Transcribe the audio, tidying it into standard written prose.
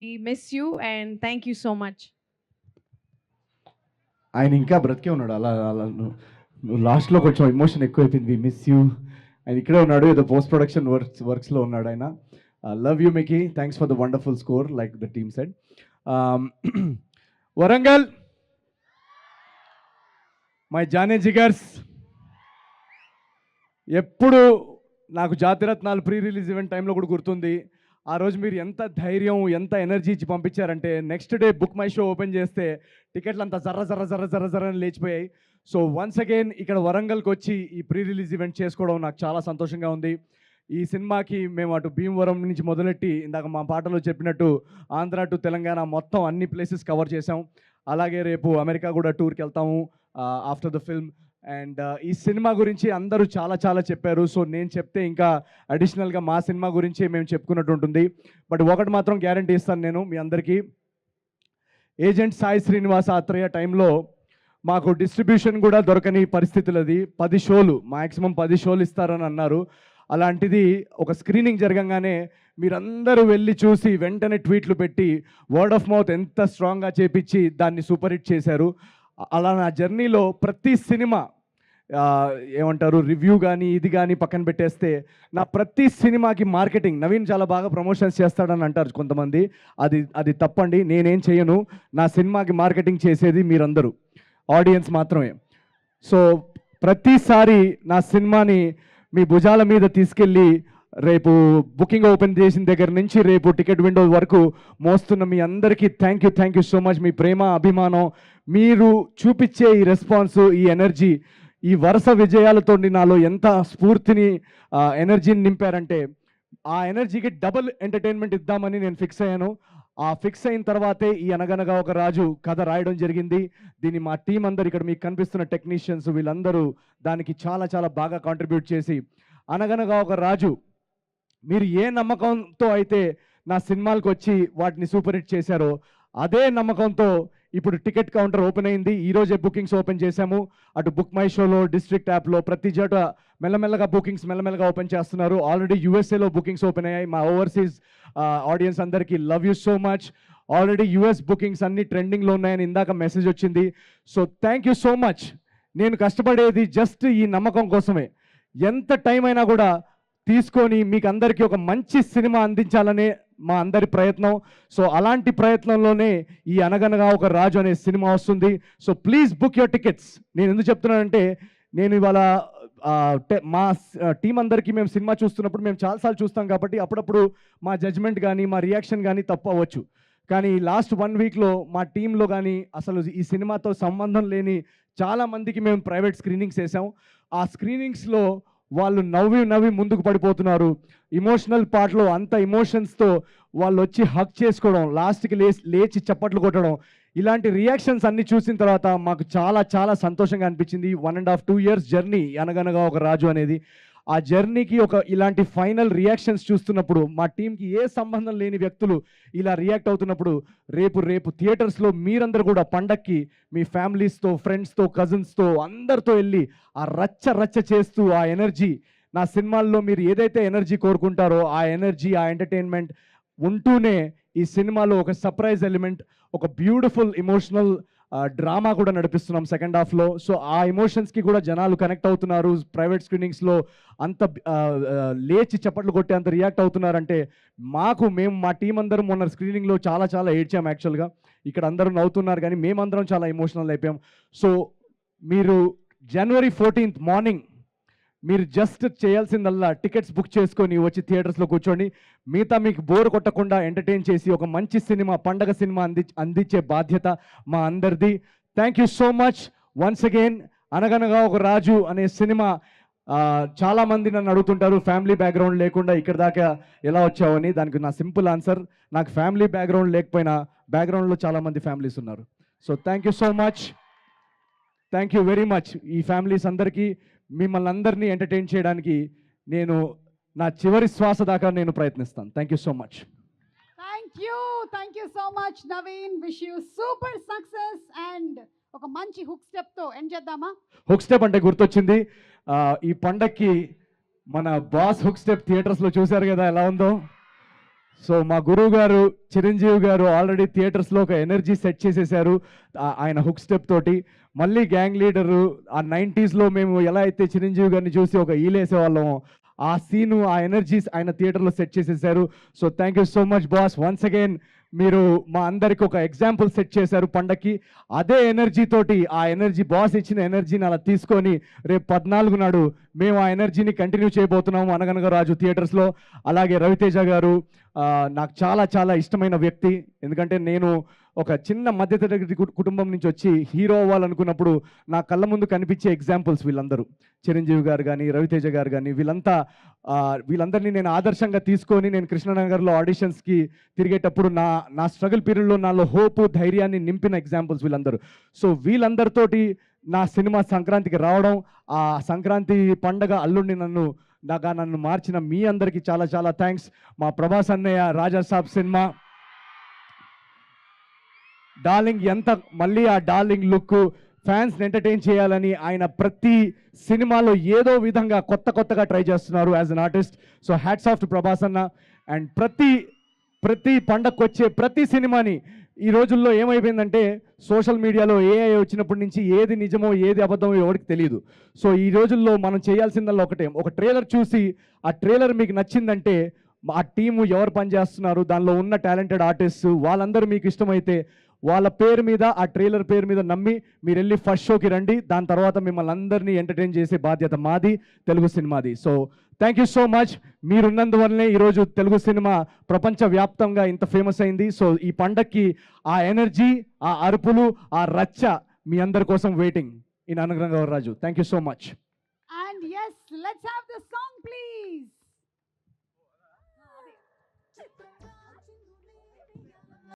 We miss you and thank you so much. ఆయన ఇంకా బ్రతికే ఉన్నాడు. అలా అలా నువ్వు లాస్ట్‌లో కొంచెం ఎమోషన్ ఎక్కువైపోయింది. We miss you. ఆయన ఇక్కడే ఉన్నాడు. ఏదో పోస్ట్ ప్రొడక్షన్ వర్క్స్‌లో ఉన్నాడు ఆయన. Love you Mickey. Thanks for the wonderful score like the team said. Warangal మై జానే జిగర్స్, ఎప్పుడు నాకు జాతిరత్నాలు ప్రీ రిలీజ్ ఈవెంట్ టైంలో కూడా గుర్తుంది. ఆ రోజు మీరు ఎంత ధైర్యం, ఎంత ఎనర్జీ ఇచ్చి పంపించారంటే next day book my show open చేస్తే టికెట్లు అంతా జర్ర జర్ర జర్ర జర్ర జర్ర అని లేచిపోయాయి. సో వన్స్ అగైన్ ఇక్కడ వరంగల్కి వచ్చి ఈ ప్రీ రిలీజ్ ఈవెంట్ చేసుకోవడం నాకు చాలా సంతోషంగా ఉంది. ఈ సినిమాకి మేము అటు భీమవరం నుంచి మొదలెట్టి ఇందాక మా పాటలో చెప్పినట్టు ఆంధ్ర టు తెలంగాణ మొత్తం అన్ని ప్లేసెస్ కవర్ చేసాం. అలాగే రేపు అమెరికా కూడా టూర్కి వెళ్తాము ఆఫ్టర్ ద ఫిల్మ్. అండ్ ఈ సినిమా గురించి అందరూ చాలా చాలా చెప్పారు. సో నేను చెప్తే ఇంకా అడిషనల్గా మా సినిమా గురించి మేము చెప్పుకున్నట్టు ఉంటుంది. బట్ ఒకటి మాత్రం గ్యారంటీ ఇస్తాను నేను మీ అందరికీ, ఏజెంట్ సాయి శ్రీనివాస్ ఆత్రేయ టైంలో మాకు డిస్ట్రిబ్యూషన్ కూడా దొరకని పరిస్థితులు. అది 10 షోలు, మ్యాక్సిమం 10 షోలు ఇస్తారని అన్నారు. అలాంటిది ఒక స్క్రీనింగ్ జరగంగానే మీరందరూ వెళ్ళి చూసి వెంటనే ట్వీట్లు పెట్టి వర్డ్ ఆఫ్ మౌత్ ఎంత స్ట్రాంగ్గా చేపించి దాన్ని సూపర్ హిట్ చేశారు. అలా నా జర్నీలో ప్రతి సినిమా ఏమంటారు రివ్యూ కానీ ఇది కానీ పక్కన పెట్టేస్తే నా ప్రతి సినిమాకి మార్కెటింగ్ నవీన్ చాలా బాగా ప్రమోషన్స్ చేస్తాడని అంటారు కొంతమంది. అది తప్పండి. నేనేం చేయను. నా సినిమాకి మార్కెటింగ్ చేసేది మీరందరూ, ఆడియన్స్ మాత్రమే. సో ప్రతిసారి నా సినిమాని మీ భుజాల మీద తీసుకెళ్ళి రేపు బుకింగ్ ఓపెన్ చేసిన దగ్గర నుంచి రేపు టికెట్ విండో వరకు మోస్తున్న మీ అందరికీ థ్యాంక్ యూ సో మచ్. మీ ప్రేమ, అభిమానం, మీరు చూపించే ఈ రెస్పాన్స్, ఈ ఎనర్జీ, ఈ వరుస విజయాలతో నాలో ఎంత స్ఫూర్తిని, ఎనర్జీని నింపారంటే ఆ ఎనర్జీకి డబుల్ ఎంటర్టైన్మెంట్ ఇద్దామని నేను ఫిక్స్ అయ్యాను. ఆ ఫిక్స్ అయిన తర్వాతే ఈ అనగనగా ఒక రాజు కథ రాయడం జరిగింది. దీన్ని మా టీం అందరు, ఇక్కడ మీకు కనిపిస్తున్న టెక్నీషియన్స్ వీళ్ళందరూ దానికి చాలా చాలా బాగా కాంట్రిబ్యూట్ చేసి అనగనగా ఒక రాజు మీరు ఏ నమ్మకంతో అయితే నా సినిమాలకు వచ్చి వాటిని సూపర్ హిట్ చేశారో అదే నమ్మకంతో ఇప్పుడు టికెట్ కౌంటర్ ఓపెన్ అయింది. ఈరోజే బుకింగ్స్ ఓపెన్ చేశాము. అటు బుక్ మై షోలో, డిస్ట్రిక్ట్ యాప్లో ప్రతి చోట మెల్లమెల్లగా బుకింగ్స్ మెల్లమెల్లగా ఓపెన్ చేస్తున్నారు. ఆల్రెడీ యూఎస్ఏలో బుకింగ్స్ ఓపెన్ అయ్యాయి. మా ఓవర్సీస్ ఆడియన్స్ అందరికీ love you so much. Already US bookings అన్ని ట్రెండింగ్లో ఉన్నాయని ఇందాక మెసేజ్ వచ్చింది. So thank you so much. నేను కష్టపడేది జస్ట్ ఈ నమ్మకం కోసమే. ఎంత టైం అయినా కూడా తీసుకొని మీకు అందరికీ ఒక మంచి సినిమా అందించాలనే మా అందరి ప్రయత్నం. సో అలాంటి ప్రయత్నంలోనే ఈ అనగనగా ఒక రాజు అనే సినిమా వస్తుంది. So please book your tickets. నేను ఎందుకు చెప్తున్నానంటే నేను ఇవాళ మా టీం అందరికీ మేము సినిమా చూస్తున్నప్పుడు మేము చాలాసార్లు చూస్తాం కాబట్టి అప్పుడప్పుడు మా జడ్జ్మెంట్ కానీ మా రియాక్షన్ కానీ తప్పు అవ్వచ్చు. కానీ లాస్ట్ 1 వీక్లో మా టీంలో కానీ అసలు ఈ సినిమాతో సంబంధం లేని చాలామందికి మేము ప్రైవేట్ స్క్రీనింగ్స్ వేసాం. ఆ స్క్రీనింగ్స్లో వాళ్ళు నవ్వి ముందుకు పడిపోతున్నారు. ఇమోషనల్ పార్ట్లో అంత ఇమోషన్స్తో వాళ్ళు వచ్చి హక్ చేసుకోవడం, లాస్ట్కి లేచి చప్పట్లు కొట్టడం, ఇలాంటి రియాక్షన్స్ అన్ని చూసిన తర్వాత మాకు చాలా చాలా సంతోషంగా అనిపించింది. 1.5 2 years జర్నీ అనగనగా ఒక రాజు అనేది. ఆ జర్నీకి ఇలాంటి ఫైనల్ రియాక్షన్స్ చూస్తున్నప్పుడు మా టీంకి ఏ సంబంధం లేని వ్యక్తులు ఇలా రియాక్ట్ అవుతున్నప్పుడు రేపు థియేటర్స్లో మీరందరూ కూడా పండక్కి మీ ఫ్యామిలీస్తో, ఫ్రెండ్స్తో, కజిన్స్తో అందరితో వెళ్ళి ఆ రచ్చ చేస్తూ ఆ ఎనర్జీ, నా సినిమాల్లో మీరు ఏదైతే ఎనర్జీ కోరుకుంటారో ఆ ఎనర్జీ, ఆ ఎంటర్టైన్మెంట్ ఉంటూనే ఈ సినిమాలో ఒక సర్ప్రైజ్ ఎలిమెంట్, ఒక బ్యూటిఫుల్ ఎమోషనల్ డ్రామా కూడా నడిపిస్తున్నాం సెకండ్ హాఫ్లో. సో ఆ ఎమోషన్స్కి కూడా జనాలు కనెక్ట్ అవుతున్నారు. ప్రైవేట్ స్క్రీనింగ్స్లో అంత లేచి చప్పట్లు కొట్టి అంత రియాక్ట్ అవుతున్నారంటే మేము మా టీం అందరం మొన్న స్క్రీనింగ్లో చాలా చాలా ఏడ్చాం. యాక్చువల్గా ఇక్కడ అందరూ నవ్వుతున్నారు కానీ మేమందరం చాలా ఎమోషనల్ అయిపోయాం. సో మీరు January 14th మార్నింగ్ మీరు జస్ట్ చేయాల్సిందల్లా టికెట్స్ బుక్ చేసుకొని వచ్చి థియేటర్స్లో కూర్చోండి. మిగతా మీకు బోర్ కొట్టకుండా ఎంటర్టైన్ చేసి ఒక మంచి సినిమా, పండగ సినిమా అందించే బాధ్యత మా అందరిది. Thank you so much once again. అనగనగా ఒక రాజు అనే సినిమా చాలామంది నన్ను అడుగుతుంటారు ఫ్యామిలీ బ్యాక్గ్రౌండ్ లేకుండా ఇక్కడ దాకా ఎలా వచ్చావని. దానికి నా సింపుల్ ఆన్సర్, నాకు ఫ్యామిలీ బ్యాక్గ్రౌండ్ లేకపోయినా బ్యాక్గ్రౌండ్లో చాలామంది ఫ్యామిలీస్ ఉన్నారు. So thank you so much, thank you very much. ఈ ఫ్యామిలీస్ అందరికీ మిమ్మల్ని అందరినీ ఎంటర్టైన్ చేయడానికి నేను నా చివరి శ్వాస దాకా నేను ప్రయత్నిస్తాను. Thank you so much. Thank you so much Naveen. Wish you super success and ఒక మంచి హుక్ స్టెప్ తో ఎండ్ చేద్దామా? హుక్ స్టెప్ అంటే గుర్తొచ్చింది, ఈ పండక్కి మన బాస్ హుక్ స్టెప్ థియేటర్స్లో చూశారు కదా ఎలా ఉందో. సో మా గురువు గారు చిరంజీవి గారు ఆల్రెడీ థియేటర్స్లో ఒక ఎనర్జీ సెట్ చేసేసారు ఆయన హుక్ స్టెప్ తోటి. మళ్ళీ గ్యాంగ్ లీడరు ఆ 90s మేము ఎలా అయితే చిరంజీవి గారిని చూసి ఒక ఈలేసే వాళ్ళం, ఆ సీను ఆ ఎనర్జీస్ ఆయన థియేటర్లో సెట్ చేసేసారు. So thank you so much boss, once again మీరు మా అందరికి ఒక ఎగ్జాంపుల్ సెట్ చేశారు పండక్కి. అదే ఎనర్జీ తోటి, ఆ ఎనర్జీ బాస్ ఇచ్చిన ఎనర్జీని అలా తీసుకొని రేపు 14 నాడు మేము ఆ ఎనర్జీని కంటిన్యూ చేయబోతున్నాము అనగనగా రాజు థియేటర్స్లో. అలాగే రవితేజ గారు నాకు చాలా చాలా ఇష్టమైన వ్యక్తి, ఎందుకంటే నేను ఒక చిన్న మధ్యతరగతి కుటుంబం నుంచి వచ్చి హీరో అవ్వాలనుకున్నప్పుడు నా కళ్ళ ముందు కనిపించే ఎగ్జాంపుల్స్ వీళ్ళందరూ. చిరంజీవి గారు కానీ, రవితేజ గారు కానీ, వీళ్ళందరినీ నేను ఆదర్శంగా తీసుకొని నేను కృష్ణనగర్లో ఆడిషన్స్కి తిరిగేటప్పుడు నా స్ట్రగుల్ పీరియడ్లో నాలో హోపు ధైర్యాన్ని నింపిన ఎగ్జాంపుల్స్ వీళ్ళందరూ. సో వీళ్ళందరితోటి నా సినిమా సంక్రాంతికి రావడం, ఆ సంక్రాంతి పండగ అల్లుడిని నన్ను మార్చిన మీ అందరికీ చాలా చాలా థ్యాంక్స్. మా ప్రభాస్ అన్నయ్య రాజా సాబ్ సినిమా డార్లింగ్, మళ్ళీ ఆ డార్లింగ్ లుక్ ఫ్యాన్స్ని ఎంటర్టైన్ చేయాలని ఆయన ప్రతి సినిమాలో ఏదో విధంగా కొత్తగా ట్రై చేస్తున్నారు as an artist. So hats off to Prabhas అన్న. అండ్ ప్రతి పండగకు వచ్చే ప్రతి సినిమాని ఈ రోజుల్లో ఏమైపోయిందంటే సోషల్ మీడియాలో ఏఐ వచ్చినప్పటి నుంచి ఏది నిజమో ఏది అబద్ధమో ఎవరికి తెలియదు. సో ఈ రోజుల్లో మనం చేయాల్సిందల్లా ఒకటే, ఒక ట్రైలర్ చూసి ఆ ట్రైలర్ మీకు నచ్చిందంటే ఆ టీము ఎవరు పనిచేస్తున్నారు, దానిలో ఉన్న టాలెంటెడ్ ఆర్టిస్ట్ వాళ్ళందరూ మీకు ఇష్టమైతే వాళ్ళ పేరు మీద, ఆ ట్రైలర్ పేరు మీద నమ్మి మీరు వెళ్ళి ఫస్ట్ షోకి రండి. దాని తర్వాత మిమ్మల్ని అందరినీ ఎంటర్టైన్ చేసే బాధ్యత మాది, తెలుగు సినిమాది. So thank you so much. మీరున్నందువల్లనే ఈరోజు తెలుగు సినిమా ప్రపంచవ్యాప్తంగా ఇంత ఫేమస్ అయింది. సో ఈ పండక్కి ఆ ఎనర్జీ, ఆ అరుపులు, ఆ రచ్చ మీ అందరి కోసం వెయిటింగ్ ఇన్ అనుగ్రహం Raju. Thank you so much. And yes, let's have the song, please.